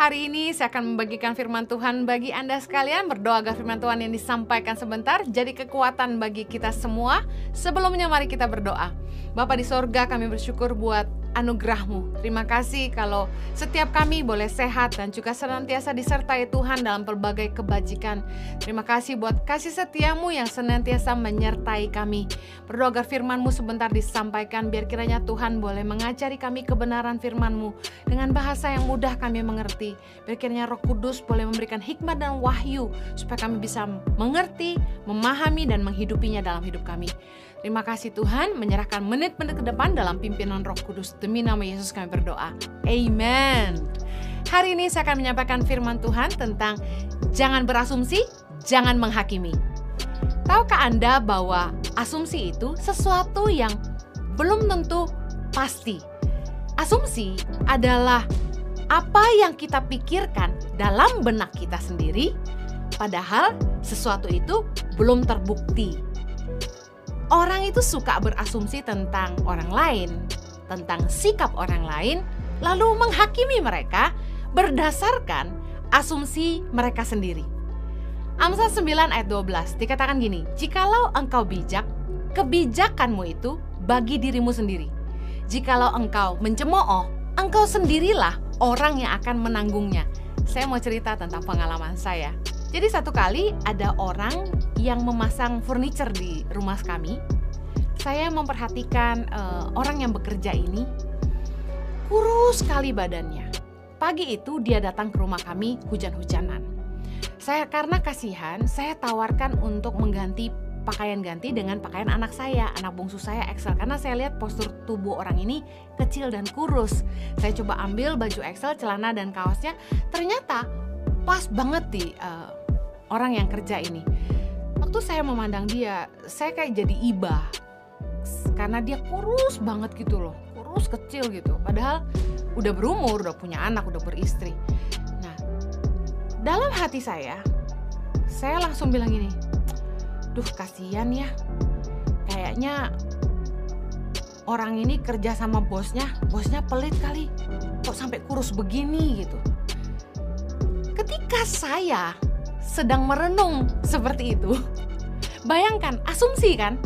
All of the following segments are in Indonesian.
Hari ini saya akan membagikan firman Tuhan bagi Anda sekalian. Berdoa agar firman Tuhan yang disampaikan sebentar jadi kekuatan bagi kita semua. Sebelumnya mari kita berdoa. Bapa di sorga, kami bersyukur buat anugerah-Mu. Terima kasih kalau setiap kami boleh sehat dan juga senantiasa disertai Tuhan dalam berbagai kebajikan. Terima kasih buat kasih setia-Mu yang senantiasa menyertai kami. Berdoa agar firman-Mu sebentar disampaikan, biar kiranya Tuhan boleh mengajari kami kebenaran firman-Mu dengan bahasa yang mudah kami mengerti. Biar kiranya Roh Kudus boleh memberikan hikmat dan wahyu supaya kami bisa mengerti, memahami dan menghidupinya dalam hidup kami. Terima kasih Tuhan, menyerahkan menit-menit ke depan dalam pimpinan Roh Kudus. Demi nama Yesus kami berdoa. Amen. Hari ini saya akan menyampaikan firman Tuhan tentang jangan berasumsi, jangan menghakimi. Tahukah Anda bahwa asumsi itu sesuatu yang belum tentu pasti? Asumsi adalah apa yang kita pikirkan dalam benak kita sendiri, padahal sesuatu itu belum terbukti. Orang itu suka berasumsi tentang orang lain, tentang sikap orang lain, lalu menghakimi mereka berdasarkan asumsi mereka sendiri. Amsal 9 ayat 12 dikatakan gini, jikalau engkau bijak, kebijakanmu itu bagi dirimu sendiri. Jikalau engkau mencemooh, engkau sendirilah orang yang akan menanggungnya. Saya mau cerita tentang pengalaman saya. Jadi satu kali ada orang yang memasang furniture di rumah kami. Saya memperhatikan orang yang bekerja ini kurus sekali badannya. Pagi itu dia datang ke rumah kami hujan-hujanan. Karena kasihan, saya tawarkan untuk mengganti pakaian ganti dengan pakaian anak saya, anak bungsu saya Excel. Karena saya lihat postur tubuh orang ini kecil dan kurus. Saya coba ambil baju Excel, celana dan kaosnya. Ternyata pas banget di orang yang kerja ini. Waktu saya memandang dia, saya kayak jadi iba. Karena dia kurus banget gitu loh. Kurus kecil gitu. Padahal udah berumur, udah punya anak, udah beristri. Nah, dalam hati saya langsung bilang gini, duh kasihan ya. Kayaknya orang ini kerja sama bosnya pelit kali. Kok sampai kurus begini gitu. Ketika saya sedang merenung seperti itu, bayangkan, asumsi kan?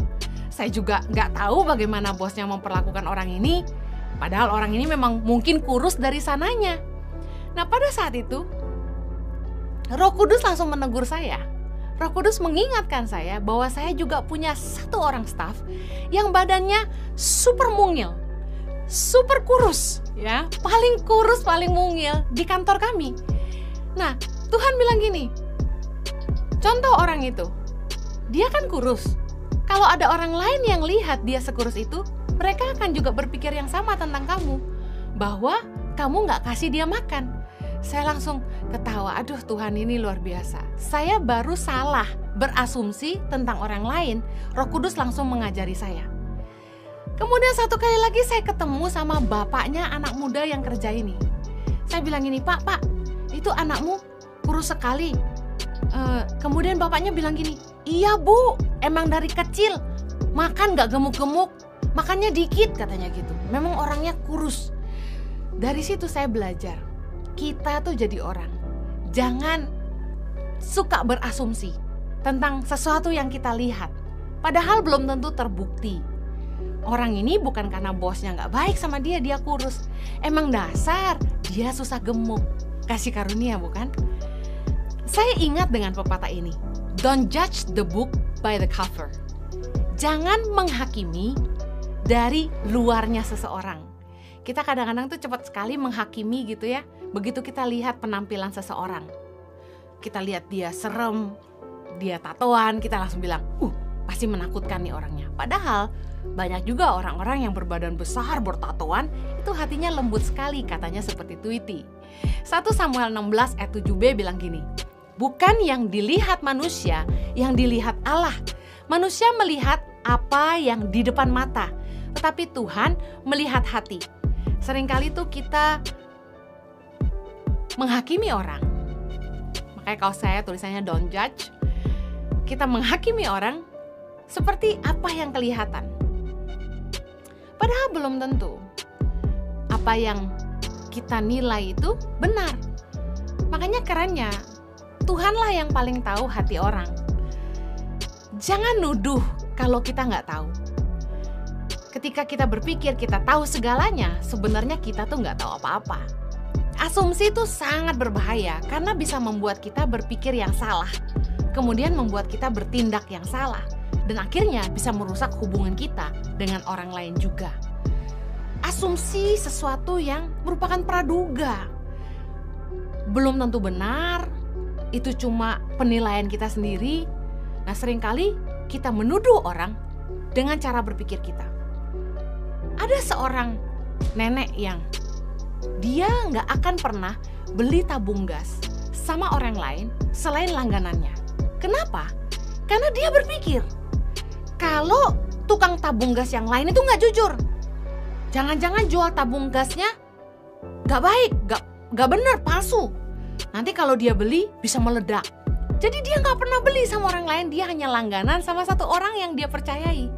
Saya juga nggak tahu bagaimana bosnya memperlakukan orang ini, padahal orang ini memang mungkin kurus dari sananya. Nah pada saat itu, Roh Kudus langsung menegur saya. Roh Kudus mengingatkan saya bahwa saya juga punya satu orang staf yang badannya super mungil, super kurus, ya, paling kurus, paling mungil di kantor kami. Nah Tuhan bilang gini, contoh orang itu, dia kan kurus. Kalau ada orang lain yang lihat dia sekurus itu, mereka akan juga berpikir yang sama tentang kamu, bahwa kamu gak kasih dia makan. Saya langsung ketawa, aduh Tuhan ini luar biasa. Saya baru salah berasumsi tentang orang lain, Roh Kudus langsung mengajari saya. Kemudian satu kali lagi saya ketemu sama bapaknya anak muda yang kerja ini. Saya bilang gini, Pak, itu anakmu kurus sekali. Kemudian bapaknya bilang gini, iya bu, emang dari kecil makan gak gemuk-gemuk, makannya dikit katanya gitu. Memang orangnya kurus. Dari situ saya belajar, kita tuh jadi orang, jangan suka berasumsi tentang sesuatu yang kita lihat, padahal belum tentu terbukti. Orang ini bukan karena bosnya gak baik sama dia kurus. Emang dasar dia susah gemuk. Kasih karunia bukan? Saya ingat dengan pepatah ini, don't judge the book by the cover. Jangan menghakimi dari luarnya seseorang. Kita kadang-kadang tuh cepat sekali menghakimi gitu ya. Begitu kita lihat penampilan seseorang, kita lihat dia serem, dia tatoan, kita langsung bilang, pasti menakutkan nih orangnya. Padahal banyak juga orang-orang yang berbadan besar, bertatoan, itu hatinya lembut sekali, katanya seperti Tweety. 1 Samuel 16 ayat 7b bilang gini, bukan yang dilihat manusia, yang dilihat Allah. Manusia melihat apa yang di depan mata, tetapi Tuhan melihat hati. Seringkali tuh kita menghakimi orang. Makanya kalau saya tulisannya don't judge. Kita menghakimi orang seperti apa yang kelihatan. Padahal belum tentu apa yang kita nilai itu benar. Makanya kerennya, Tuhanlah yang paling tahu hati orang. Jangan nuduh kalau kita nggak tahu. Ketika kita berpikir kita tahu segalanya, sebenarnya kita tuh nggak tahu apa-apa. Asumsi itu sangat berbahaya karena bisa membuat kita berpikir yang salah, kemudian membuat kita bertindak yang salah, dan akhirnya bisa merusak hubungan kita dengan orang lain juga. Asumsi sesuatu yang merupakan praduga, belum tentu benar, itu cuma penilaian kita sendiri. Nah, seringkali kita menuduh orang dengan cara berpikir kita. Ada seorang nenek yang dia nggak akan pernah beli tabung gas sama orang lain selain langganannya. Kenapa? Karena dia berpikir kalau tukang tabung gas yang lain itu nggak jujur. Jangan-jangan jual tabung gasnya nggak baik, nggak benar, palsu. Nanti kalau dia beli bisa meledak. Jadi dia nggak pernah beli sama orang lain, dia hanya langganan sama satu orang yang dia percayai.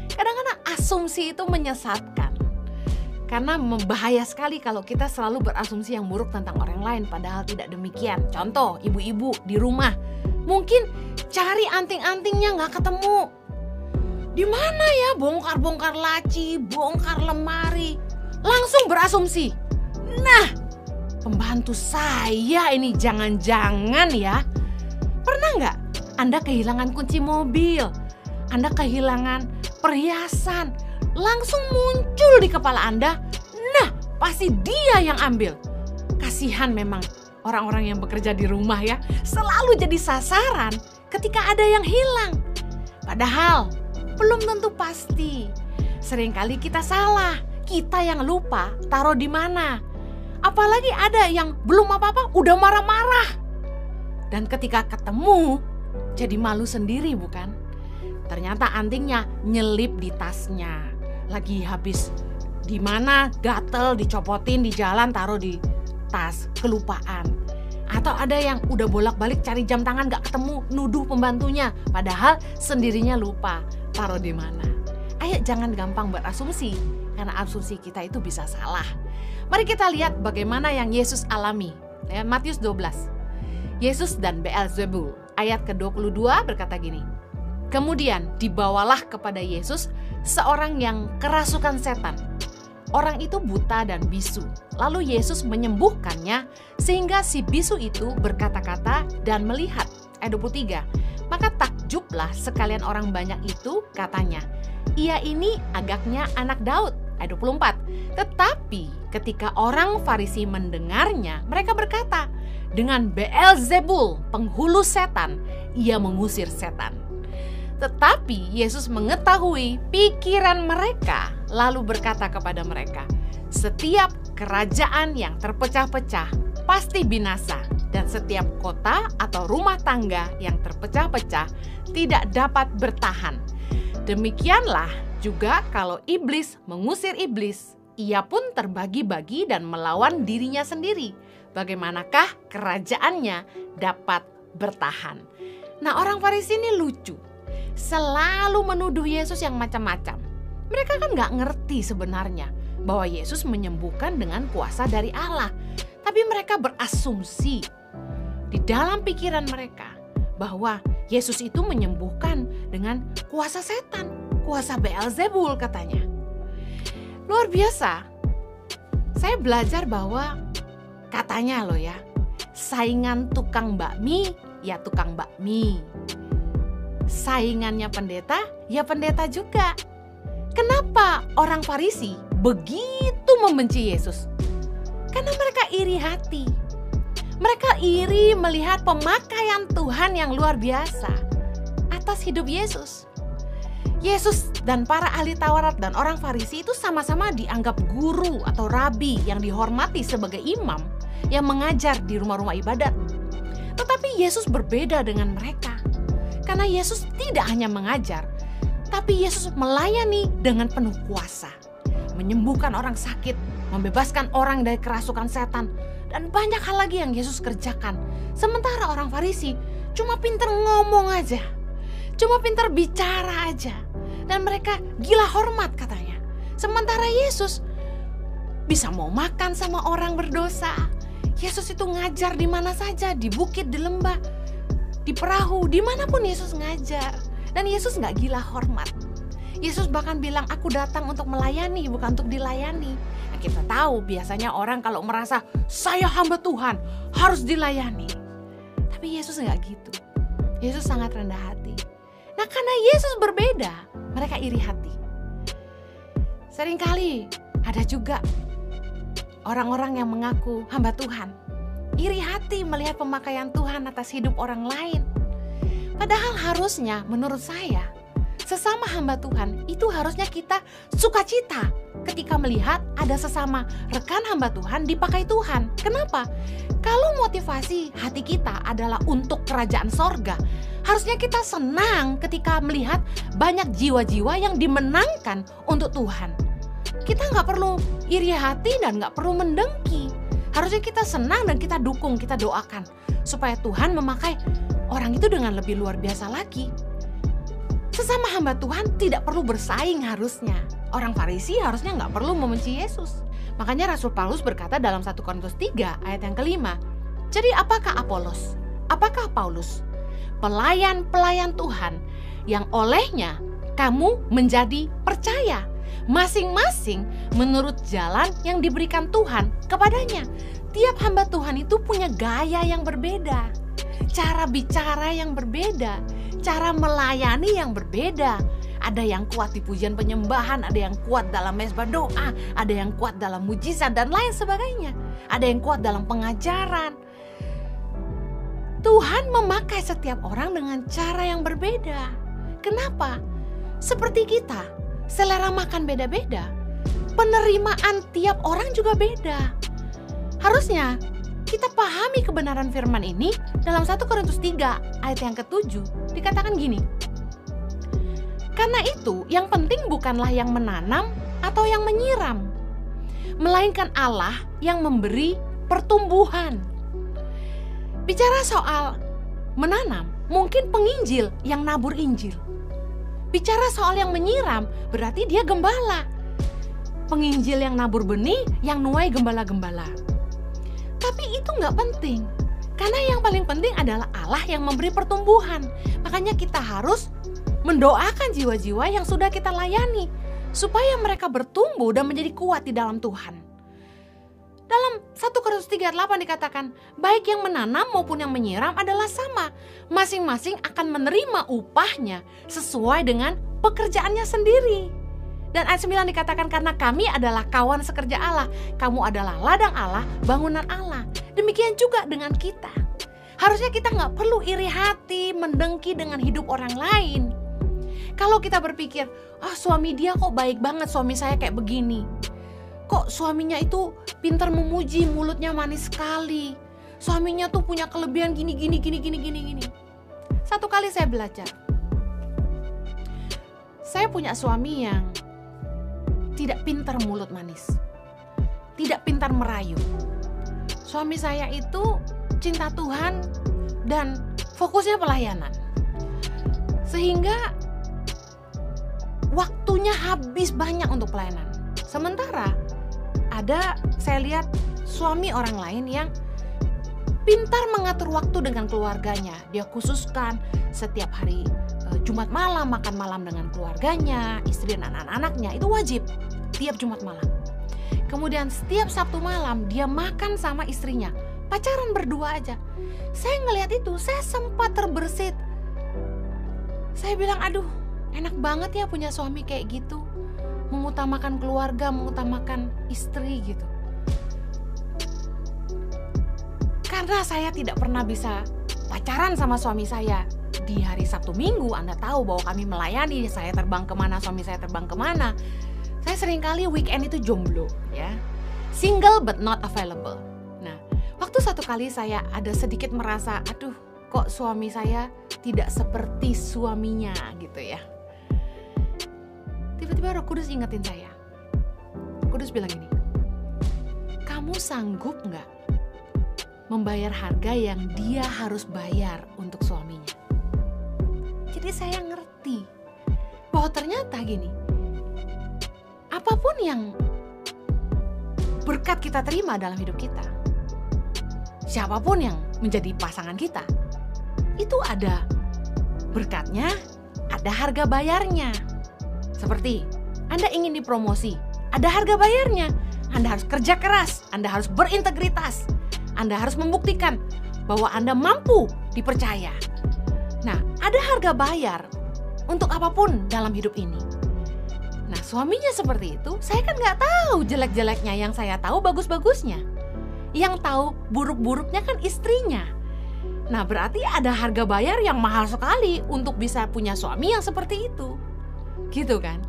Kadang-kadang asumsi itu menyesatkan. Karena membahaya sekali kalau kita selalu berasumsi yang buruk tentang orang lain, padahal tidak demikian. Contoh, ibu-ibu di rumah mungkin cari anting-antingnya nggak ketemu. Di mana ya? Bongkar-bongkar laci, bongkar lemari, langsung berasumsi. Nah, pembantu saya ini jangan-jangan ya. Pernah nggak Anda kehilangan kunci mobil, Anda kehilangan perhiasan, langsung muncul di kepala Anda, nah pasti dia yang ambil. Kasihan memang orang-orang yang bekerja di rumah ya, selalu jadi sasaran ketika ada yang hilang. Padahal belum tentu pasti. Seringkali kita salah, kita yang lupa taruh di mana. Apalagi ada yang belum apa-apa udah marah-marah. Dan ketika ketemu jadi malu sendiri, bukan? Ternyata antingnya nyelip di tasnya. Lagi habis di mana gatel, dicopotin di jalan, taruh di tas, kelupaan. Atau ada yang udah bolak-balik cari jam tangan gak ketemu, nuduh pembantunya, padahal sendirinya lupa taruh di mana. Ayo jangan gampang berasumsi, karena asumsi kita itu bisa salah. Mari kita lihat bagaimana yang Yesus alami. Ya, Matius 12. Yesus dan Beelzebul. Ayat ke-22 berkata gini. Kemudian dibawalah kepada Yesus seorang yang kerasukan setan. Orang itu buta dan bisu. Lalu Yesus menyembuhkannya sehingga si bisu itu berkata-kata dan melihat. Ayat 23. Maka takjublah sekalian orang banyak itu, katanya, ia ini agaknya anak Daud. Ayat 24. Tetapi ketika orang Farisi mendengarnya, mereka berkata, dengan Beelzebul, penghulu setan, ia mengusir setan. Tetapi Yesus mengetahui pikiran mereka, lalu berkata kepada mereka, setiap kerajaan yang terpecah-pecah pasti binasa, dan setiap kota atau rumah tangga yang terpecah-pecah tidak dapat bertahan. Demikianlah juga kalau iblis mengusir iblis, ia pun terbagi-bagi dan melawan dirinya sendiri. Bagaimanakah kerajaannya dapat bertahan? Nah, orang Farisi ini lucu. Selalu menuduh Yesus yang macam-macam. Mereka kan gak ngerti sebenarnya bahwa Yesus menyembuhkan dengan kuasa dari Allah. Tapi mereka berasumsi di dalam pikiran mereka bahwa Yesus itu menyembuhkan dengan kuasa setan, kuasa Beelzebul katanya. Luar biasa. Saya belajar bahwa katanya loh ya, saingan tukang bakmi ya tukang bakmi. Saingannya pendeta ya pendeta juga. Kenapa orang Farisi begitu membenci Yesus? Karena mereka iri hati. Mereka iri melihat pemakaian Tuhan yang luar biasa atas hidup Yesus. Yesus dan para ahli Taurat dan orang Farisi itu sama-sama dianggap guru atau rabi yang dihormati sebagai imam yang mengajar di rumah-rumah ibadat. Tetapi Yesus berbeda dengan mereka. Karena Yesus tidak hanya mengajar, tapi Yesus melayani dengan penuh kuasa. Menyembuhkan orang sakit, membebaskan orang dari kerasukan setan, dan banyak hal lagi yang Yesus kerjakan. Sementara orang Farisi cuma pintar ngomong aja, cuma pintar bicara aja, dan mereka gila hormat katanya. Sementara Yesus bisa mau makan sama orang berdosa, Yesus itu ngajar di mana saja, di bukit, di lembah, di perahu, dimanapun Yesus ngajar. Dan Yesus gak gila hormat. Yesus bahkan bilang, aku datang untuk melayani, bukan untuk dilayani. Nah, kita tahu biasanya orang kalau merasa saya hamba Tuhan harus dilayani. Tapi Yesus gak gitu. Yesus sangat rendah hati. Nah, karena Yesus berbeda, mereka iri hati. Seringkali ada juga orang-orang yang mengaku hamba Tuhan, iri hati melihat pemakaian Tuhan atas hidup orang lain. Padahal harusnya menurut saya, sesama hamba Tuhan itu harusnya kita sukacita ketika melihat ada sesama rekan hamba Tuhan dipakai Tuhan. Kenapa? Kalau motivasi hati kita adalah untuk kerajaan sorga, harusnya kita senang ketika melihat banyak jiwa-jiwa yang dimenangkan untuk Tuhan. Kita gak perlu iri hati dan gak perlu mendengki. Harusnya kita senang dan kita dukung, kita doakan supaya Tuhan memakai orang itu dengan lebih luar biasa lagi. Sesama hamba Tuhan tidak perlu bersaing harusnya. Orang Farisi harusnya gak perlu membenci Yesus. Makanya Rasul Paulus berkata dalam 1 Korintus 3 ayat yang kelima, jadi apakah Apolos? Apakah Paulus? Pelayan-pelayan Tuhan yang olehnya kamu menjadi percaya, masing-masing menurut jalan yang diberikan Tuhan kepadanya. Tiap hamba Tuhan itu punya gaya yang berbeda, cara bicara yang berbeda, cara melayani yang berbeda. Ada yang kuat di pujian penyembahan, ada yang kuat dalam mezbah doa, ada yang kuat dalam mujizat dan lain sebagainya. Ada yang kuat dalam pengajaran. Tuhan memakai setiap orang dengan cara yang berbeda. Kenapa? Seperti kita, selera makan beda-beda, penerimaan tiap orang juga beda. Harusnya kita pahami kebenaran firman ini dalam 1 Korintus 3 ayat yang ke-7 dikatakan gini. Karena itu yang penting bukanlah yang menanam atau yang menyiram, melainkan Allah yang memberi pertumbuhan. Bicara soal menanam, mungkin penginjil yang nabur Injil. Bicara soal yang menyiram, berarti dia gembala. Penginjil yang nabur benih, yang nuai gembala-gembala. Tapi itu gak penting, karena yang paling penting adalah Allah yang memberi pertumbuhan. Makanya kita harus mendoakan jiwa-jiwa yang sudah kita layani, supaya mereka bertumbuh dan menjadi kuat di dalam Tuhan. Dalam 1 Korintus 3 ayat 8 dikatakan, baik yang menanam maupun yang menyiram adalah sama. Masing-masing akan menerima upahnya sesuai dengan pekerjaannya sendiri. Dan ayat 9 dikatakan, karena kami adalah kawan sekerja Allah. Kamu adalah ladang Allah, bangunan Allah. Demikian juga dengan kita. Harusnya kita gak perlu iri hati, mendengki dengan hidup orang lain. Kalau kita berpikir, suami dia kok baik banget, suami saya kayak begini. Kok suaminya itu pintar memuji, mulutnya manis sekali. Suaminya tuh punya kelebihan gini. Satu kali saya belajar. Saya punya suami yang tidak pintar mulut manis, tidak pintar merayu. Suami saya itu cinta Tuhan dan fokusnya pelayanan. Sehingga waktunya habis banyak untuk pelayanan. Sementara saya lihat suami orang lain yang pintar mengatur waktu dengan keluarganya. Dia khususkan setiap hari Jumat malam makan malam dengan keluarganya, istri dan anak-anaknya. Itu wajib tiap Jumat malam. Kemudian setiap Sabtu malam dia makan sama istrinya, pacaran berdua aja. Saya ngelihat itu, saya sempat terbersit. Saya bilang, aduh, enak banget ya punya suami kayak gitu, mengutamakan keluarga, mengutamakan istri gitu. Karena saya tidak pernah bisa pacaran sama suami saya di hari Sabtu Minggu. Anda tahu bahwa kami melayani, saya terbang kemana, suami saya terbang kemana. Saya seringkali weekend itu jomblo ya, single but not available. Nah, waktu satu kali saya ada sedikit merasa, aduh kok suami saya tidak seperti suaminya gitu ya. Tiba-tiba Roh Kudus ingetin saya. Roh Kudus bilang gini, kamu sanggup gak membayar harga yang dia harus bayar untuk suaminya? Jadi saya ngerti bahwa ternyata gini, apapun yang berkat kita terima dalam hidup kita, siapapun yang menjadi pasangan kita, itu ada berkatnya, ada harga bayarnya. Seperti Anda ingin dipromosi, ada harga bayarnya. Anda harus kerja keras, Anda harus berintegritas, Anda harus membuktikan bahwa Anda mampu dipercaya. Nah, ada harga bayar untuk apapun dalam hidup ini. Nah, suaminya seperti itu, saya kan nggak tahu jelek-jeleknya, yang saya tahu bagus-bagusnya. Yang tahu buruk-buruknya kan istrinya. Nah, berarti ada harga bayar yang mahal sekali untuk bisa punya suami yang seperti itu. Gitu kan?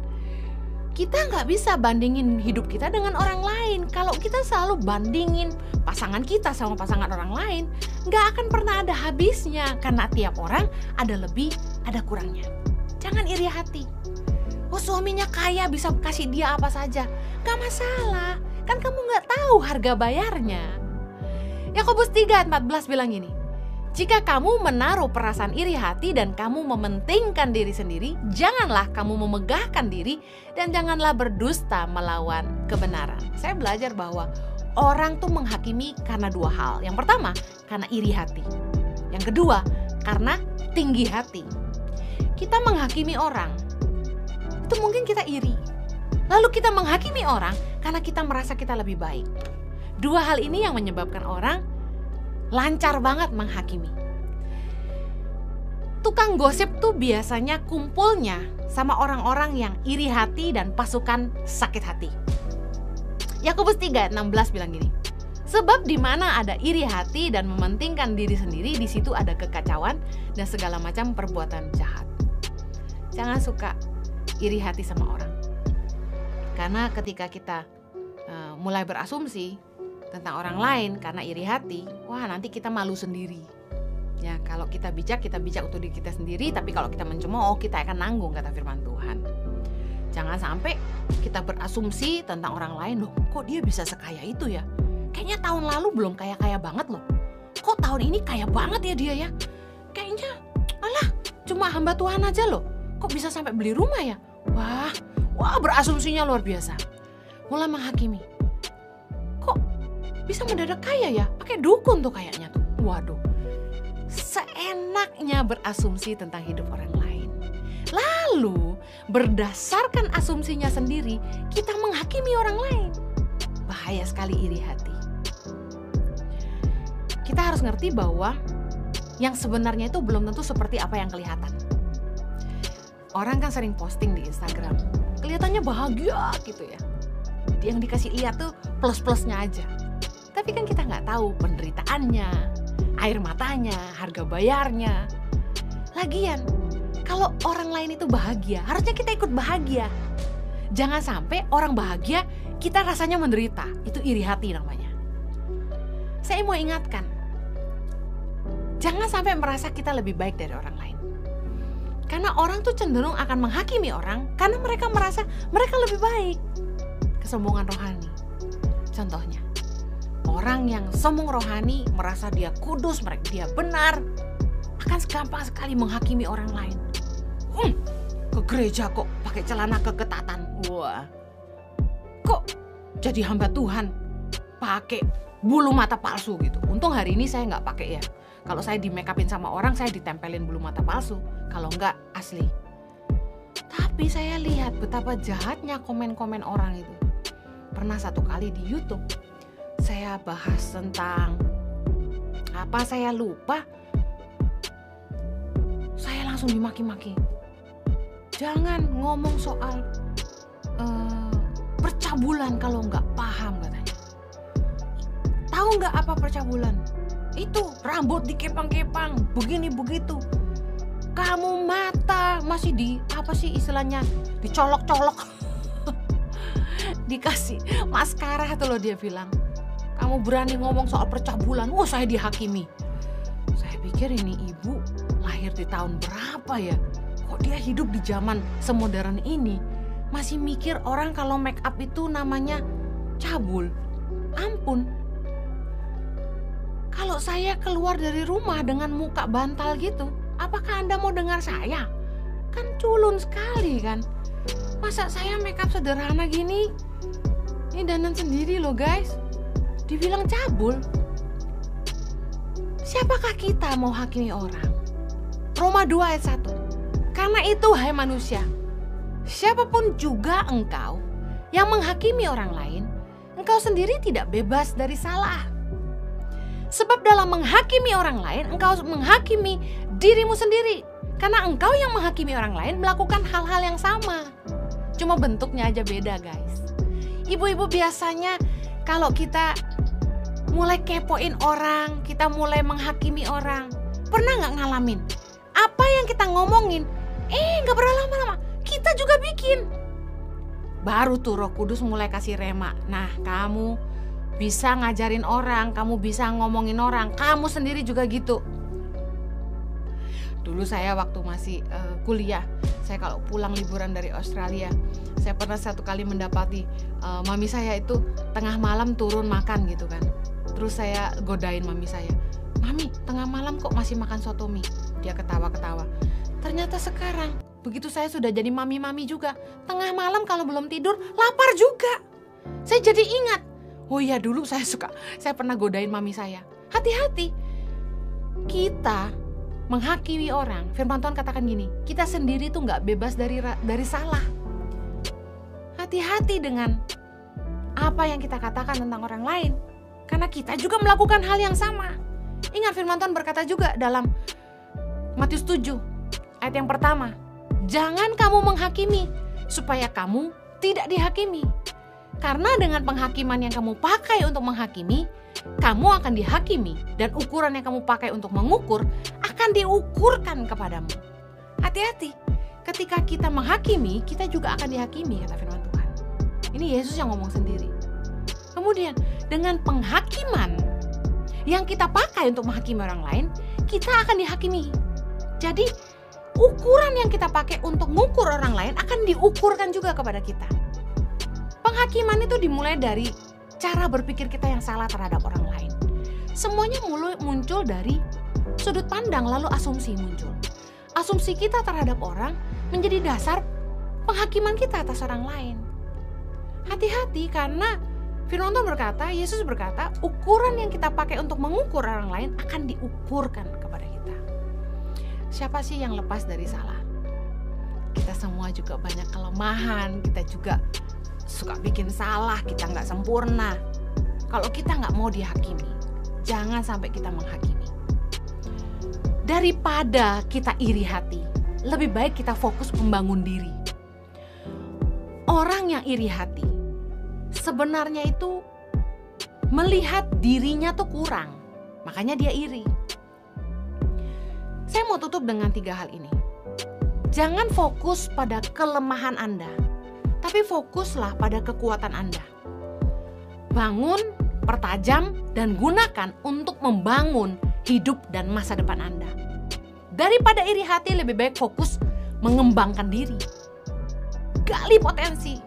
Kita nggak bisa bandingin hidup kita dengan orang lain. Kalau kita selalu bandingin pasangan kita sama pasangan orang lain, nggak akan pernah ada habisnya. Karena tiap orang ada lebih, ada kurangnya. Jangan iri hati. Oh, suaminya kaya, bisa kasih dia apa saja. Gak masalah, kan kamu gak tahu harga bayarnya. Yakobus 3:14 bilang gini, jika kamu menaruh perasaan iri hati dan kamu mementingkan diri sendiri, janganlah kamu memegahkan diri dan janganlah berdusta melawan kebenaran. Saya belajar bahwa orang tuh menghakimi karena dua hal. Yang pertama, karena iri hati. Yang kedua, karena tinggi hati. Kita menghakimi orang, itu mungkin kita iri. Lalu kita menghakimi orang karena kita merasa kita lebih baik. Dua hal ini yang menyebabkan orang lancar banget menghakimi. Tukang gosip tuh biasanya kumpulnya sama orang-orang yang iri hati dan pasukan sakit hati. Yakobus 3:16 bilang gini, sebab di mana ada iri hati dan mementingkan diri sendiri, di situ ada kekacauan dan segala macam perbuatan jahat. Jangan suka iri hati sama orang. Karena ketika kita mulai berasumsi tentang orang lain karena iri hati, wah nanti kita malu sendiri. Ya, kalau kita bijak untuk diri kita sendiri, tapi kalau kita mencemooh, kita akan nanggung, kata firman Tuhan. Jangan sampai kita berasumsi tentang orang lain, loh kok dia bisa sekaya itu ya? Kayaknya tahun lalu belum kaya-kaya banget loh. Kok tahun ini kaya banget ya dia ya? Kayaknya, alah cuma hamba Tuhan aja loh. Kok bisa sampai beli rumah ya? Wah berasumsinya luar biasa. Mulai menghakimi. Kok bisa mendadak kaya ya? Pakai dukun tuh kayaknya tuh. Waduh. Seenaknya berasumsi tentang hidup orang lain. Lalu berdasarkan asumsinya sendiri, kita menghakimi orang lain. Bahaya sekali iri hati. Kita harus ngerti bahwa yang sebenarnya itu belum tentu seperti apa yang kelihatan. Orang kan sering posting di Instagram, kelihatannya bahagia gitu ya. Yang dikasih lihat tuh plus-plusnya aja. Tapi kan kita nggak tahu penderitaannya, air matanya, harga bayarnya. Lagian, kalau orang lain itu bahagia, harusnya kita ikut bahagia. Jangan sampai orang bahagia, kita rasanya menderita. Itu iri hati namanya. Saya mau ingatkan, jangan sampai merasa kita lebih baik dari orang lain. Karena orang tuh cenderung akan menghakimi orang karena mereka merasa mereka lebih baik. Kesombongan rohani. Contohnya, orang yang sombong rohani merasa dia kudus, dia benar, akan gampang sekali menghakimi orang lain. Ke gereja kok pakai celana keketatan. Wah. Kok jadi hamba Tuhan pakai bulu mata palsu gitu. Untung hari ini saya nggak pakai ya. Kalau saya di make upin sama orang, saya ditempelin bulu mata palsu. Kalau enggak, asli. Tapi saya lihat betapa jahatnya komen-komen orang itu. Pernah satu kali di YouTube, saya bahas tentang apa saya lupa. Saya langsung dimaki-maki. Jangan ngomong soal percabulan kalau nggak paham katanya. Tahu nggak apa percabulan? Itu rambut dikepang-kepang, begini begitu. Kamu mata masih apa sih istilahnya, dicolok-colok. Dikasih maskara tuh loh dia bilang. Kamu berani ngomong soal percabulan? Wah, saya dihakimi. Saya pikir ini ibu lahir di tahun berapa ya? Kok dia hidup di zaman semodern ini? Masih mikir orang kalau make up itu namanya cabul. Ampun. Kalau saya keluar dari rumah dengan muka bantal gitu, apakah Anda mau dengar saya? Kan culun sekali kan. Masa saya make up sederhana gini? Ini dandan sendiri loh guys. Dibilang cabul. Siapakah kita mau hakimi orang? Roma 2 ayat 1. Karena itu hai manusia, siapapun juga engkau yang menghakimi orang lain, engkau sendiri tidak bebas dari salah. Sebab dalam menghakimi orang lain, engkau menghakimi dirimu sendiri. Karena engkau yang menghakimi orang lain melakukan hal-hal yang sama. Cuma bentuknya aja beda, guys. Ibu-ibu biasanya kalau kita mulai kepoin orang, kita mulai menghakimi orang, pernah gak ngalamin? Apa yang kita ngomongin, gak pernah lama-lama, kita juga bikin. Baru tuh Roh Kudus mulai kasih rema. Nah, kamu bisa ngajarin orang, kamu bisa ngomongin orang, kamu sendiri juga gitu. Dulu saya waktu masih kuliah, saya kalau pulang liburan dari Australia, saya pernah satu kali mendapati mami saya itu tengah malam turun makan gitu kan. Terus saya godain mami saya, "Mami, tengah malam kok masih makan soto mie?" Dia ketawa-ketawa. Ternyata sekarang, begitu saya sudah jadi mami-mami juga, tengah malam kalau belum tidur, lapar juga. Saya jadi ingat, oh iya dulu saya pernah godain mami saya. Hati-hati, kita menghakimi orang. Firman Tuhan katakan gini, kita sendiri tuh gak bebas dari salah. Hati-hati dengan apa yang kita katakan tentang orang lain, karena kita juga melakukan hal yang sama. Ingat firman Tuhan berkata juga dalam Matius 7 ayat yang pertama, jangan kamu menghakimi supaya kamu tidak dihakimi. Karena dengan penghakiman yang kamu pakai untuk menghakimi, kamu akan dihakimi, dan ukuran yang kamu pakai untuk mengukur akan diukurkan kepadamu. Hati-hati, ketika kita menghakimi, kita juga akan dihakimi, kata firman Tuhan. Ini Yesus yang ngomong sendiri. Kemudian dengan penghakiman yang kita pakai untuk menghakimi orang lain, kita akan dihakimi. Jadi ukuran yang kita pakai untuk mengukur orang lain akan diukurkan juga kepada kita. Penghakiman itu dimulai dari cara berpikir kita yang salah terhadap orang lain. Semuanya muncul dari sudut pandang, lalu asumsi muncul. Asumsi kita terhadap orang menjadi dasar penghakiman kita atas orang lain. Hati-hati, karena firman Tuhan berkata, Yesus berkata, ukuran yang kita pakai untuk mengukur orang lain akan diukurkan kepada kita. Siapa sih yang lepas dari salah? Kita semua juga banyak kelemahan, kita juga suka bikin salah, kita nggak sempurna. Kalau kita nggak mau dihakimi, jangan sampai kita menghakimi. Daripada kita iri hati, lebih baik kita fokus membangun diri. Orang yang iri hati sebenarnya itu melihat dirinya tuh kurang, makanya dia iri. Saya mau tutup dengan 3 hal ini. Jangan fokus pada kelemahan Anda, tapi fokuslah pada kekuatan Anda. Bangun, pertajam, dan gunakan untuk membangun hidup dan masa depan Anda. Daripada iri hati, lebih baik fokus mengembangkan diri. Gali potensi.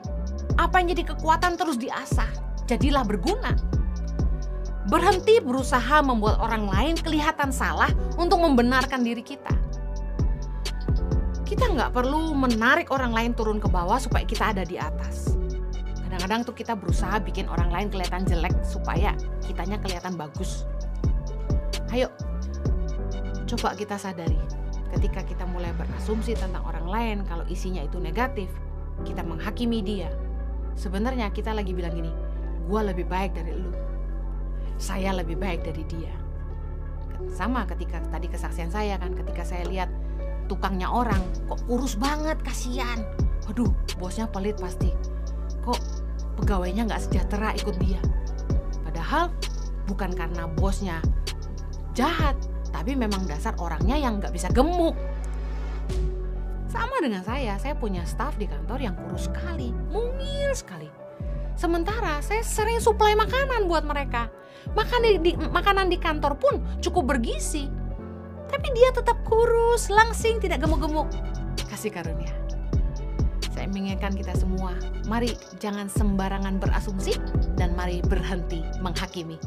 Apa yang jadi kekuatan terus diasah. Jadilah berguna. Berhenti berusaha membuat orang lain kelihatan salah untuk membenarkan diri kita. Kita nggak perlu menarik orang lain turun ke bawah supaya kita ada di atas. Kadang-kadang tuh kita berusaha bikin orang lain kelihatan jelek supaya kitanya kelihatan bagus. Ayo, coba kita sadari, ketika kita mulai berasumsi tentang orang lain, kalau isinya itu negatif, kita menghakimi dia. Sebenarnya kita lagi bilang gini, gua lebih baik dari lu, saya lebih baik dari dia. Sama ketika tadi kesaksian saya kan, ketika saya lihat tukangnya orang kok kurus banget, kasihan. Waduh, bosnya pelit pasti. Kok pegawainya gak sejahtera ikut dia. Padahal bukan karena bosnya jahat, tapi memang dasar orangnya yang gak bisa gemuk. Sama dengan saya punya staf di kantor yang kurus sekali, mungil sekali. Sementara saya sering suplai makanan buat mereka. Makanan di kantor pun cukup bergizi. Tapi dia tetap kurus, langsing, tidak gemuk-gemuk. Kasih karunia. Saya mengingatkan kita semua, mari jangan sembarangan berasumsi dan mari berhenti menghakimi.